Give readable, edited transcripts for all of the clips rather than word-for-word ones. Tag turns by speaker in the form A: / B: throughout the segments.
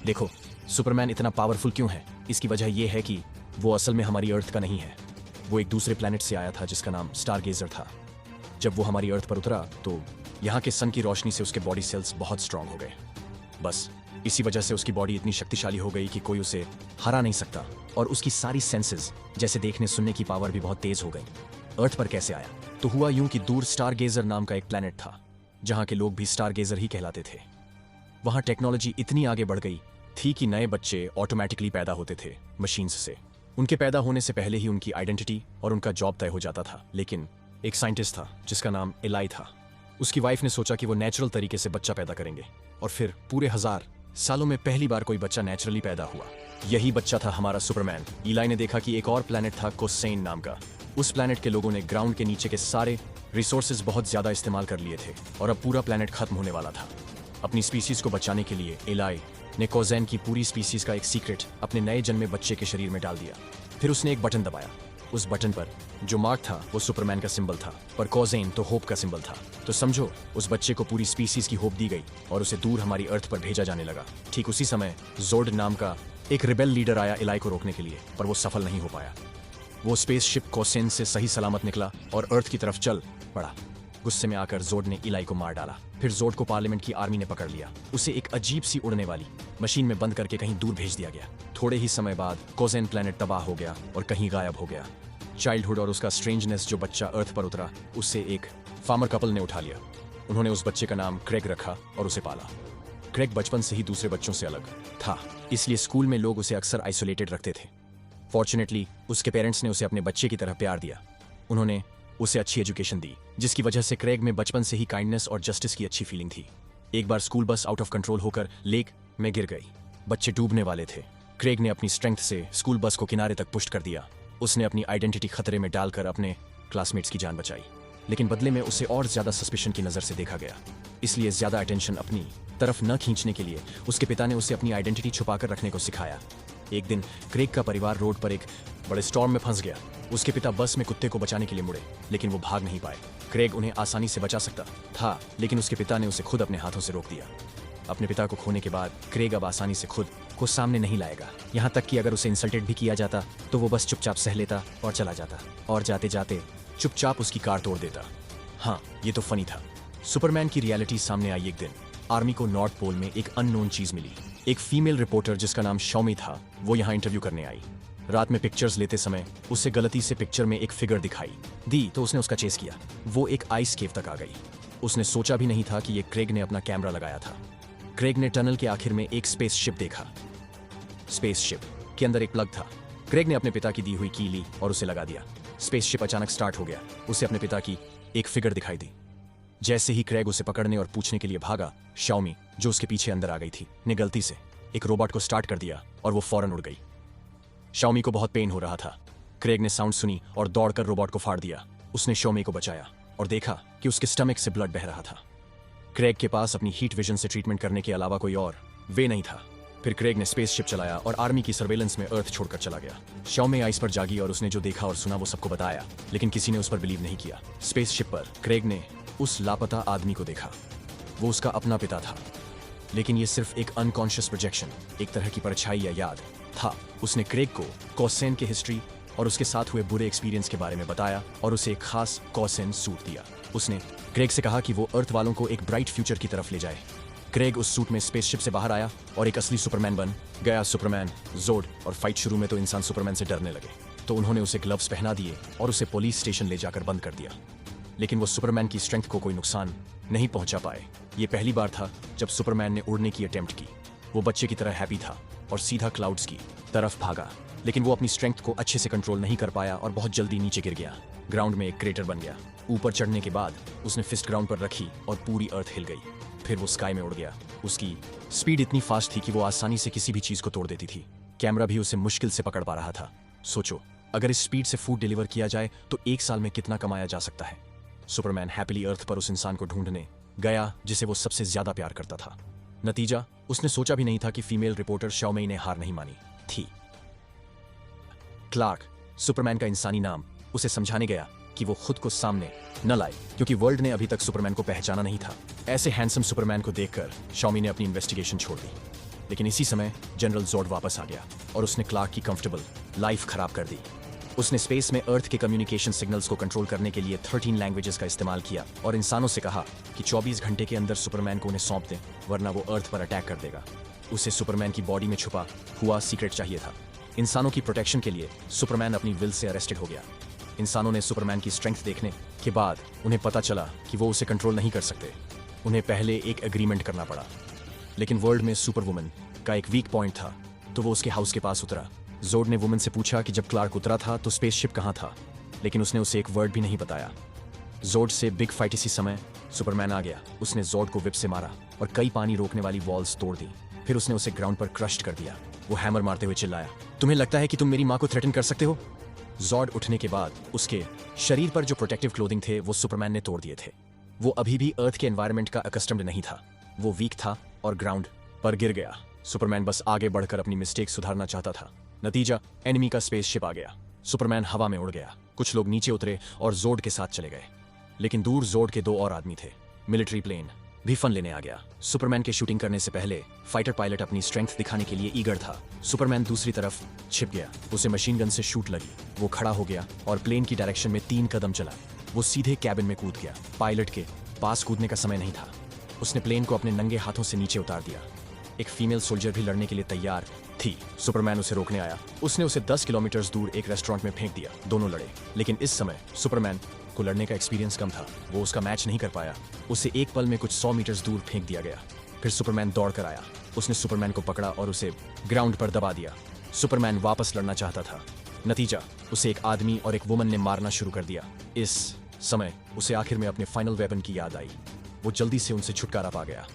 A: देखो, सुपरमैन इतना पावरफुल क्यों है? इसकी वजह यह है कि वो असल में हमारी अर्थ का नहीं है। वो एक दूसरे प्लेनेट से आया था जिसका नाम स्टारगेजर था। जब वो हमारी अर्थ पर उतरा तो यहाँ के सन की रोशनी से उसके बॉडी सेल्स बहुत स्ट्रांग हो गए। बस इसी वजह से उसकी बॉडी इतनी शक्तिशाली हो गई कि कोई उसे हरा नहीं सकता, और उसकी सारी सेंसेस जैसे देखने सुनने की पावर भी बहुत तेज हो गई। अर्थ पर कैसे आया? तो हुआ यूं कि दूर स्टारगेजर नाम का एक प्लेनेट था जहाँ के लोग भी स्टारगेजर ही कहलाते थे। वहाँ टेक्नोलॉजी इतनी आगे बढ़ गई थी कि नए बच्चे ऑटोमेटिकली पैदा होते थे मशीन्स से। उनके पैदा होने से पहले ही उनकी आइडेंटिटी और उनका जॉब तय हो जाता था। लेकिन एक साइंटिस्ट था जिसका नाम एलाई था। उसकी वाइफ ने सोचा कि वो नेचुरल तरीके से बच्चा पैदा करेंगे, और फिर पूरे 1000 सालों में पहली बार कोई बच्चा नेचुरली पैदा हुआ। यही बच्चा था हमारा सुपरमैन। एलाई ने देखा कि एक और प्लेनेट था कोसेन नाम का। उस प्लेनेट के लोगों ने ग्राउंड के नीचे के सारे रिसोर्सेज बहुत ज्यादा इस्तेमाल कर लिए थे और अब पूरा प्लेनेट खत्म होने वाला था। अपनी स्पीसीज को बचाने के लिए एलाई ने कोजेन की पूरी स्पीसीज का एक सीक्रेट अपने नए जन्मे बच्चे के शरीर में डाल दिया। फिर उसने एक बटन दबाया। उस बटन पर जो मार्क था वो सुपरमैन का सिंबल था, पर कोजेन तो होप का सिंबल था। तो समझो, उस बच्चे को पूरी स्पीसीज की होप दी गई और उसे दूर हमारी अर्थ पर भेजा जाने लगा। ठीक उसी समय जोर्ड नाम का एक रिबेल लीडर आया एलाई को रोकने के लिए, पर वो सफल नहीं हो पाया। वो स्पेसशिप कोसेन से सही सलामत निकला और अर्थ की तरफ चल पड़ा। गुस्से में आकर जोर्ड ने एलाई को मार डाला। फिर जोर्ड को पार्लियामेंट की आर्मी ने पकड़ लिया। उसे एक अजीब सी उड़ने वाली मशीन में बंद करके कहीं दूर भेज दिया गया। थोड़े ही समय बाद कोजेन प्लेनेट तबाह हो गया और कहीं गायब हो गया। चाइल्डहुड और उसका स्ट्रेंजनेस जो बच्चा अर्थ पर उतरा, उससे एक फार्मर कपल ने उठा लिया। उन्होंने उस बच्चे का नाम क्रेग रखा और उसे पाला। क्रेग बचपन से ही दूसरे बच्चों से अलग था, इसलिए स्कूल में लोग उसे अक्सर आइसोलेटेड रखते थे। फॉर्चुनेटली उसके पेरेंट्स ने उसे अपने बच्चे की तरह प्यार दिया। उन्होंने उसे अच्छी एजुकेशन दी, जिसकी वजह से क्रेग में बचपन से ही काइंडनेस और जस्टिस की अच्छी फीलिंग थी। एक बार school bus out of control होकर लेक में गिर गई। बच्चे डूबने वाले थे। क्रेग ने अपनी स्ट्रेंथ से स्कूल बस को किनारे तक पुश कर दिया। उसने अपनी आइडेंटिटी खतरे में डालकर अपने क्लासमेट्स की जान बचाई, लेकिन बदले में उसे और ज्यादा सस्पिशन की नजर से देखा गया। इसलिए ज्यादा अटेंशन अपनी तरफ न खींचने के लिए उसके पिता ने उसे अपनी आइडेंटिटी छुपाकर रखने को सिखाया। एक दिन क्रेग का परिवार रोड पर एक बड़े स्टॉर्म में फंस गया। उसके पिता बस में कुत्ते को बचाने के लिए मुड़े, लेकिन वो भाग नहीं पाए। क्रेग उन्हें आसानी से बचा सकता था, लेकिन उसके पिता ने उसे खुद अपने हाथों से रोक दिया। अपने पिता को खोने के बाद क्रेग अब आसानी से खुद को सामने नहीं लाएगा। यहाँ तक कि अगर उसे इंसल्टेड भी किया जाता तो वो बस चुपचाप सह लेता और चला जाता, और जाते जाते चुपचाप उसकी कार तोड़ देता। हाँ, ये तो फनी था। सुपरमैन की रियलिटी सामने आई एक दिन। आर्मी को नॉर्थ पोल में एक अननोन चीज मिली। एक फीमेल रिपोर्टर जिसका नाम शॉमी था, वो यहाँ इंटरव्यू करने आई। रात में पिक्चर्स लेते समय उसे गलती से पिक्चर में एक फिगर दिखाई दी, तो उसने उसका चेस किया। वो एक आइस केव तक आ गई। उसने सोचा भी नहीं था कि ये क्रेग ने अपना कैमरा लगाया था। क्रेग ने टनल के आखिर में एक स्पेसशिप देखा। स्पेसशिप के अंदर एक प्लग था। क्रेग ने अपने पिता की दी हुई की ली और उसे लगा दिया। स्पेसशिप अचानक स्टार्ट हो गया। उसे अपने पिता की एक फिगर दिखाई दी। जैसे ही क्रेग उसे पकड़ने और पूछने के लिए भागा, शाओमी, जो उसके पीछे अंदर आ गई थी, ने गलती से एक रोबोट को स्टार्ट कर दिया और वो फौरन उड़ गई। शाओमी को बहुत पेन हो रहा था। क्रेग ने साउंड सुनी और दौड़कर रोबोट को फाड़ दिया। उसने शाओमी को बचाया और देखा कि उसके स्टमक से ब्लड बह रहा था। क्रेग के पास अपनी हीट विजन से ट्रीटमेंट करने के अलावा कोई और वे नहीं था। फिर क्रेग ने स्पेसशिप चलाया और आर्मी की सर्वेलेंस में अर्थ छोड़कर चला गया। शाओमी आइस पर जागी और उसने जो देखा और सुना वो सबको बताया, लेकिन किसी ने उस पर बिलीव नहीं किया। स्पेसशिप पर क्रेग ने उस लापता आदमी को देखा। वो उसका अपना पिता था, लेकिन ये सिर्फ एक अनकॉन्शियस प्रोजेक्शन, एक तरह की परछाई या याद था। उसने क्रेग को कोसेन के हिस्ट्री और उसके साथ हुए बुरे एक्सपीरियंस के बारे में बताया और उसे एक खास कोसेन सूट दिया। उसने क्रेग से कहा कि वो अर्थ वालों को एक ब्राइट फ्यूचर की तरफ ले जाए। क्रेग उस सूट में स्पेसशिप से बाहर आया और एक असली सुपरमैन बन गया। सुपरमैन, जोर्ड और फाइट शुरू में तो इंसान सुपरमैन से डरने लगे, तो उन्होंने उसे ग्लव्स पहना दिए और उसे पुलिस स्टेशन ले जाकर बंद कर दिया। लेकिन वो सुपरमैन की स्ट्रेंथ को कोई नुकसान नहीं पहुंचा पाए। ये पहली बार था जब सुपरमैन ने उड़ने की अटेम्प्ट की। वो बच्चे की तरह हैप्पी था और सीधा क्लाउड्स की तरफ भागा, लेकिन वो अपनी स्ट्रेंथ को अच्छे से कंट्रोल नहीं कर पाया और बहुत जल्दी नीचे गिर गया। ग्राउंड में एक क्रेटर बन गया। ऊपर चढ़ने के बाद उसने फिस्ट ग्राउंड पर रखी और पूरी अर्थ हिल गई। फिर वो स्काई में उड़ गया। उसकी स्पीड इतनी फास्ट थी कि वो आसानी से किसी भी चीज को तोड़ देती थी। कैमरा भी उसे मुश्किल से पकड़ पा रहा था। सोचो, अगर इस स्पीड से फूड डिलीवर किया जाए तो 1 साल में कितना कमाया जा सकता है। सुपरमैन हैप्पीली अर्थ पर उस इंसान को ढूंढने गया जिसे वो सबसे ज्यादा प्यार करता था। नतीजा, उसने सोचा भी नहीं था कि फीमेल रिपोर्टर शाओमी ने हार नहीं मानी थी। क्लार्क, सुपरमैन का इंसानी नाम, उसे समझाने गया कि वो खुद को सामने न लाए, क्योंकि वर्ल्ड ने अभी तक सुपरमैन को पहचाना नहीं था। ऐसे हैंडसम सुपरमैन को देखकर शाओमी ने अपनी इन्वेस्टिगेशन छोड़ दी। लेकिन इसी समय जनरल जोर्ड वापस आ गया और उसने क्लार्क की कंफर्टेबल लाइफ खराब कर दी। उसने स्पेस में अर्थ के कम्युनिकेशन सिग्नल्स को कंट्रोल करने के लिए 13 लैंग्वेजेस का इस्तेमाल किया और इंसानों से कहा कि 24 घंटे के अंदर सुपरमैन को उन्हें सौंप दें, वरना वो अर्थ पर अटैक कर देगा। उसे सुपरमैन की बॉडी में छुपा हुआ सीक्रेट चाहिए था। इंसानों की प्रोटेक्शन के लिए सुपरमैन अपनी विल से अरेस्टेड हो गया। इंसानों ने सुपरमैन की स्ट्रेंथ देखने के बाद उन्हें पता चला कि वो उसे कंट्रोल नहीं कर सकते। उन्हें पहले एक एग्रीमेंट करना पड़ा, लेकिन वर्ल्ड में सुपरवुमन का एक वीक पॉइंट था, तो वो उसके हाउस के पास उतरा। जोर्ड ने वुमन से पूछा कि जब क्लार्क उतरा था तो स्पेसशिप कहाँ था, लेकिन उसने उसे एक वर्ड भी नहीं बताया। जोर्ड से बिग फाइट इसी समय सुपरमैन आ गया। उसने जोर्ड को विप से मारा और कई पानी रोकने वाली वॉल्स तोड़ दी। फिर उसने उसे ग्राउंड पर क्रश कर दिया। वो हैमर मारते हुए चिल्लाया, तुम्हें लगता है कि तुम मेरी माँ को थ्रेटन कर सकते हो? जोर्ड उठने के बाद उसके शरीर पर जो प्रोटेक्टिव क्लोथिंग थे वो सुपरमैन ने तोड़ दिए थे। वो अभी भी अर्थ के एनवायरनमेंट का अकस्टम्ड नहीं था। वो वीक था और ग्राउंड पर गिर गया। सुपरमैन बस आगे बढ़कर अपनी मिस्टेक सुधारना चाहता था। नतीजा, एनिमी का स्पेसशिप आ गया। सुपरमैन हवा में उड़ गया। कुछ लोग नीचे उतरे और जोर्ड के साथ चले गए, लेकिन दूर जोर्ड के 2 और आदमी थे। मिलिट्री प्लेन भी फन लेने आ गया। सुपरमैन के शूटिंग करने से पहले फाइटर पायलट अपनी स्ट्रेंथ दिखाने के लिए ईगर था। सुपरमैन दूसरी तरफ छिप गया। उसे मशीन गन से शूट लगी। वो खड़ा हो गया और प्लेन की डायरेक्शन में 3 कदम चला। वो सीधे कैबिन में कूद गया। पायलट के पास कूदने का समय नहीं था। उसने प्लेन को अपने नंगे हाथों से नीचे उतार दिया। एक फीमेल सोल्जर भी लड़ने के लिए तैयार थी। सुपरमैन उसे रोकने आया। उसने उसे 10 किलोमीटर दूर एक रेस्टोरेंट में फेंक दिया। दोनों लड़े, लेकिन इस समय सुपरमैन को लड़ने का एक्सपीरियंस कम था। वो उसका मैच नहीं कर पाया। उसे एक पल में कुछ 100 मीटर दूर फेंक दिया गया। फिर सुपरमैन दौड़ कर आया। उसने सुपरमैन को पकड़ा और उसे ग्राउंड पर दबा दिया। सुपरमैन वापस लड़ना चाहता था। नतीजा, उसे एक आदमी और एक वुमन ने मारना शुरू कर दिया। इस समय उसे आखिर में अपने फाइनल वेपन की याद आई। वो जल्दी से उनसे छुटकारा पा गया।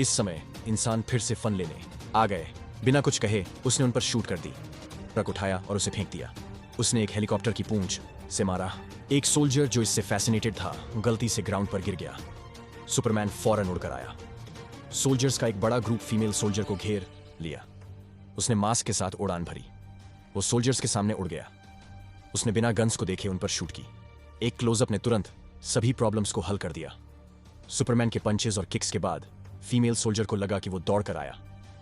A: इस समय इंसान फिर से फन लेने आ गए। बिना कुछ कहे उसने उन पर शूट कर दी। ट्रक उठाया और उसे फेंक दिया। उसने एक हेलीकॉप्टर की पूंछ से मारा। एक सोल्जर जो इससे फैसिनेटेड था गलती से ग्राउंड पर गिर गया। सुपरमैन फौरन उड़कर आया। सोल्जर्स का एक बड़ा ग्रुप फीमेल सोल्जर को घेर लिया। उसने मास्क के साथ उड़ान भरी। वो सोल्जर्स के सामने उड़ गया। उसने बिना गन्स को देखे उन पर शूट की। एक क्लोजअप ने तुरंत सभी प्रॉब्लम्स को हल कर दिया। सुपरमैन के पंचेस और किक्स के बाद फीमेल सोल्जर को लगा कि वो दौड़ कर आया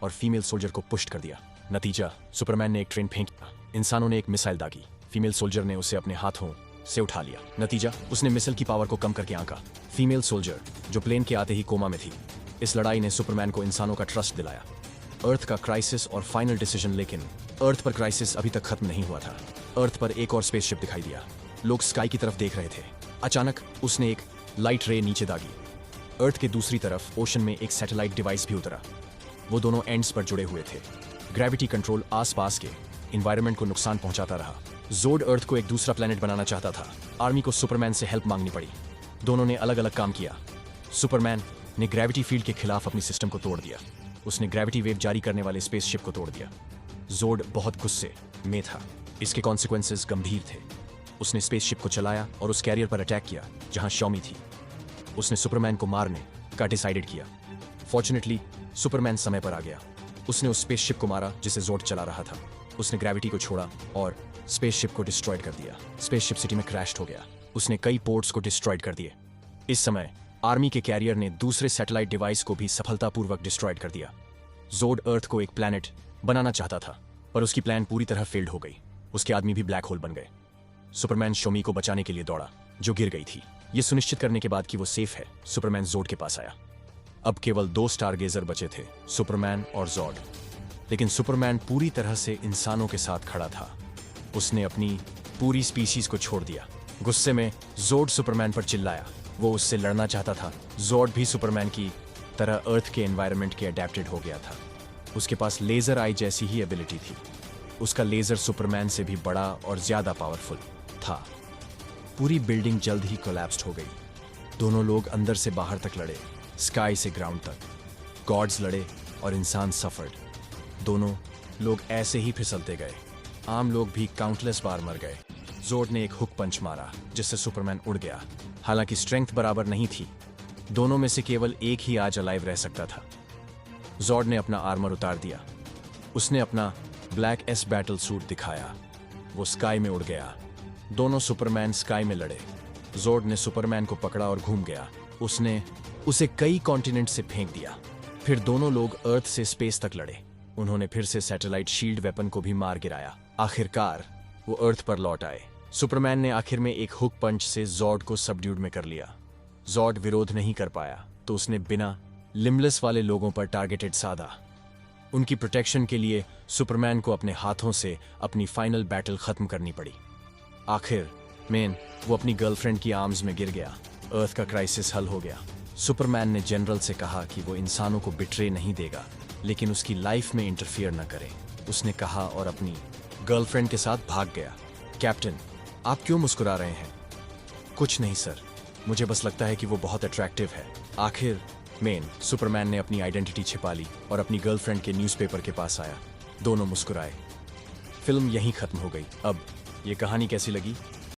A: और फीमेल सोल्जर को पुश कर दिया। नतीजा, सुपरमैन ने एक ट्रेन फेंकी। इंसानों ने एक मिसाइल दागी। फीमेल सोल्जर ने उसे अपने हाथों से उठा लिया। नतीजा, उसने मिसाइल की पावर को कम करके आंका। फीमेल सोल्जर जो प्लेन के आते ही कोमा में थी। इस लड़ाई ने सुपरमैन को इंसानों का ट्रस्ट दिलाया। अर्थ का क्राइसिस और फाइनल डिसीजन, लेकिन अर्थ पर क्राइसिस अभी तक खत्म नहीं हुआ था। अर्थ पर एक और स्पेसशिप दिखाई दिया। लोग स्काई की तरफ देख रहे थे। अचानक उसने एक लाइट रे नीचे दागी। अर्थ के दूसरी तरफ ओशन में एक सैटेलाइट डिवाइस भी उतरा। वो दोनों एंड्स पर जुड़े हुए थे। ग्रेविटी कंट्रोल आसपास के एनवायरनमेंट को नुकसान पहुंचाता रहा। जोर्ड अर्थ को एक दूसरा प्लेनेट बनाना चाहता था। आर्मी को सुपरमैन से हेल्प मांगनी पड़ी। दोनों ने अलग अलग काम किया। सुपरमैन ने ग्रेविटी फील्ड के खिलाफ अपनी सिस्टम को तोड़ दिया। उसने ग्रेविटी वेव जारी करने वाले स्पेसशिप को तोड़ दिया। जोर्ड बहुत गुस्से में था। इसके कॉन्सिक्वेंसेस गंभीर थे। उसने स्पेसशिप को चलाया और उस कैरियर पर अटैक किया जहां शॉमी थी। उसने सुपरमैन को मारने का डिसाइडेड किया। फॉर्चुनेटली सुपरमैन समय पर आ गया। उसने उस स्पेसशिप को मारा जिसे जोर्ड चला रहा था। उसने ग्रेविटी को छोड़ा और स्पेसशिप को डिस्ट्रॉयड कर दिया। स्पेसशिप सिटी में क्रैश हो गया। उसने कई पोर्ट्स को डिस्ट्रॉयड कर दिए। इस समय आर्मी के कैरियर ने दूसरे सैटेलाइट डिवाइस को भी सफलतापूर्वक डिस्ट्रॉयड कर दिया। जोर्ड अर्थ को एक प्लैनेट बनाना चाहता था, पर उसकी प्लान पूरी तरह फेल्ड हो गई। उसके आदमी भी ब्लैक होल बन गए। सुपरमैन शोमी को बचाने के लिए दौड़ा, जो गिर गई थी। यह सुनिश्चित करने के बाद कि वो सेफ है, सुपरमैन जोर्ड के पास आया। अब केवल 2 स्टारगेजर बचे थे, सुपरमैन और जोर्ड। लेकिन सुपरमैन पूरी तरह से इंसानों के साथ खड़ा था। उसने अपनी पूरी स्पीशीज को छोड़ दिया। गुस्से में जोर्ड सुपरमैन पर चिल्लाया। वो उससे लड़ना चाहता था। जोर्ड भी सुपरमैन की तरह अर्थ के एनवायरनमेंट के अडेप्टेड हो गया था। उसके पास लेजर आई जैसी ही एबिलिटी थी। उसका लेजर सुपरमैन से भी बड़ा और ज्यादा पावरफुल था। पूरी बिल्डिंग जल्द ही कोलैप्स्ड हो गई। दोनों लोग अंदर से बाहर तक लड़े, स्काई से ग्राउंड तक। गॉड्स लड़े और इंसान सफर्ड। दोनों लोग ऐसे ही फिसलते गए। आम लोग भी काउंटलेस बार मर गए। जोर्ड ने एक हुक पंच मारा जिससे सुपरमैन उड़ गया। हालांकि स्ट्रेंथ बराबर नहीं थी। दोनों में से केवल एक ही आज अलाइव रह सकता था। जोर्ड ने अपना आर्मर उतार दिया। उसने अपना ब्लैक एस बैटल सूट दिखाया। वो स्काई में उड़ गया। दोनों सुपरमैन स्काई में लड़े। जोर्ड ने सुपरमैन को पकड़ा और घूम गया। उसने उसे कई कॉन्टिनेंट से फेंक दिया। फिर दोनों लोग अर्थ से स्पेस तक लड़े। उन्होंने फिर से सैटेलाइट शील्ड वेपन को भी मार गिराया। आखिरकार वो अर्थ पर लौट आए। सुपरमैन ने आखिर में एक हुक पंच से जॉर्ड को सबड्यूड में कर लिया। जॉर्ड विरोध नहीं कर पाया तो उसने बिना लिम्बलेस वाले लोगों पर टारगेटेड साधा। उनकी प्रोटेक्शन के लिए सुपरमैन को अपने हाथों से अपनी फाइनल बैटल खत्म करनी पड़ी। आखिर मैन वो अपनी गर्लफ्रेंड की आर्म्स में गिर गया। अर्थ का क्राइसिस हल हो गया। सुपरमैन ने जनरल से कहा कि वो इंसानों को बिट्रे नहीं देगा, लेकिन उसकी लाइफ में इंटरफियर न करे। उसने कहा और अपनी गर्लफ्रेंड के साथ भाग गया। कैप्टन, आप क्यों मुस्कुरा रहे हैं? कुछ नहीं सर, मुझे बस लगता है कि वो बहुत अट्रैक्टिव है। आखिर मेन सुपरमैन ने अपनी आइडेंटिटी छिपा ली और अपनी गर्लफ्रेंड के न्यूज़पेपर के पास आया। दोनों मुस्कुराए। फिल्म यहीं खत्म हो गई। अब ये कहानी कैसी लगी